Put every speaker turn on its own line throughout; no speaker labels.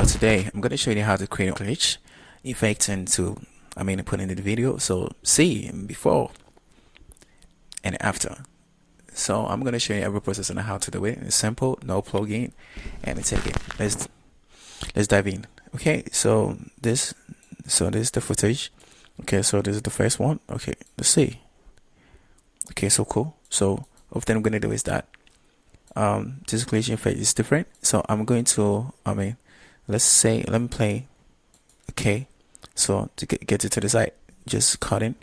So today I'm gonna show you how to create a glitch effect and put into the video. So see before and after. So I'm gonna show you every process on how to do it. It's simple, no plugin, and it's take it. Let's dive in. Okay, so this is the footage. Okay, so this is the first one. Okay, let's see. Okay, so cool. So what I'm gonna do is that this glitch effect is different. So I'm going to let me play. Okay, so to get it to the side, just cut it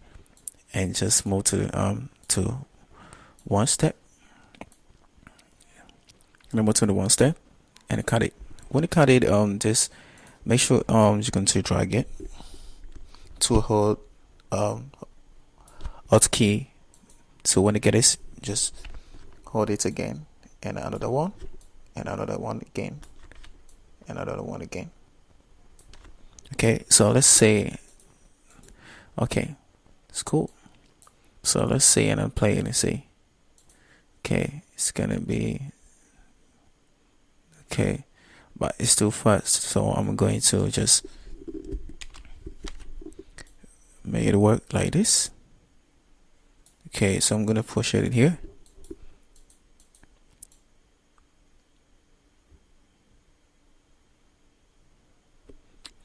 and just move to one step. Remember to the one step and cut it. When you cut it, just make sure you're going to drag it to hold Alt key. So when you get it, just hold it again, and another one, and another one again, and another one again. Okay, so let's say, okay, it's cool. So let's see, and I'm playing and see. Okay, it's gonna be okay, but it's too fast. So I'm going to just make it work like this. Okay, so I'm gonna push it in here.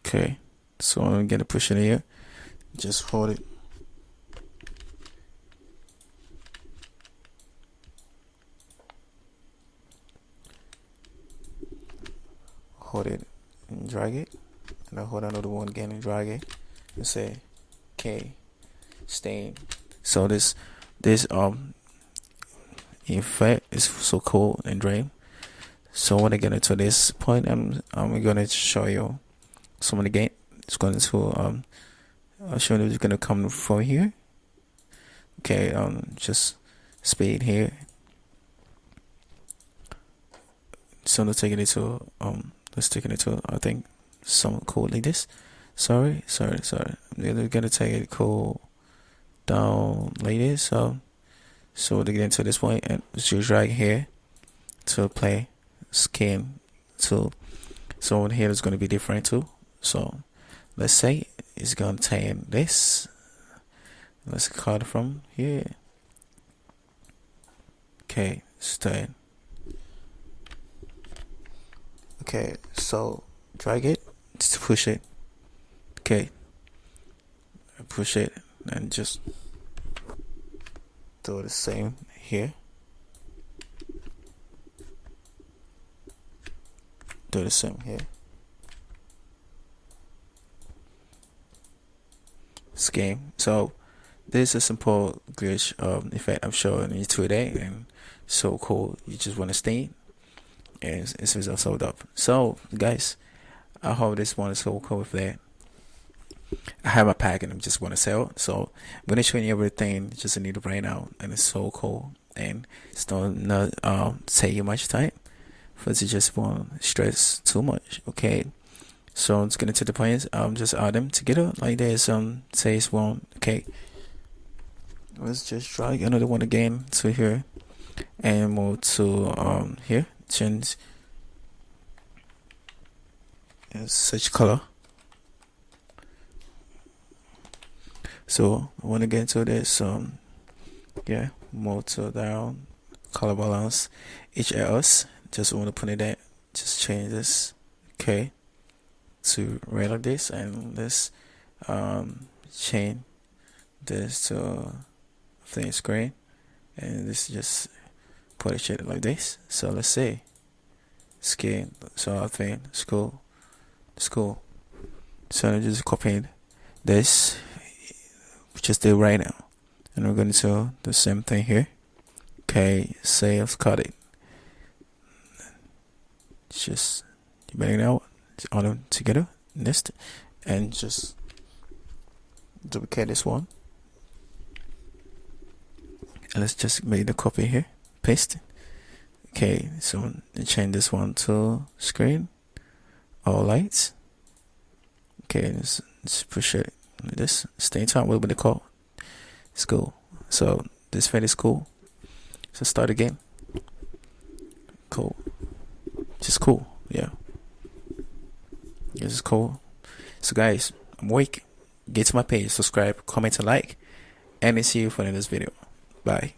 Okay, so I'm gonna push it in here. Just hold it. Hold it and drag it, and I hold another one again and drag it, and say, okay, stain. So this effect is so cool and dream. So when I get into this point, I'm gonna show you some of the game. It's going to I'll show you it's gonna come from here. Okay, just speed here. So let's take it to I think some cool like this. Sorry. I'm gonna take it cool down like this. So to get into this point, and just drag here to play skin to. So here is gonna be different too. So let's say it's gonna take this. Let's cut from here. Okay, stay. Okay, so drag it, just push it. Okay, push it and just do the same here. Do the same here. Scheme. So this is a simple glitch effect I'm showing you today, and so cool. You just want to stay. And it's all sold up. So guys, I hope this one is so cool with that. I have a pack and I just want to sell. So I'm gonna show you everything just need right now, and it's so cool, and it's not take you much time for you just won't stress too much. Okay, so let's get into the points. Just add them together like this. Says one. Okay, let's just drag another one again to here and move to here. Change such color. So I want to get into this. Yeah, move to down color balance HLS. Just want to put it there. Just change this. Okay, to red like this, and let's change this to thing screen, and this just put it shit like this. So let's say skin. So I think it's cool. So I'm just copying this, just do right now, and we're going to do the same thing here. Okay, say let's cut it. Just bring it out on them together, next, and just duplicate this one. And let's just make the copy here. Paste. Okay, so change this one to screen, all lights. Okay, let's push it like this. Stay time with the call. It's cool. So this fade is cool. So start again. Cool. Just cool. Yeah. This is cool. So guys, I'm weak. Get to my page, subscribe, comment, and like, and I see you for the next video. Bye.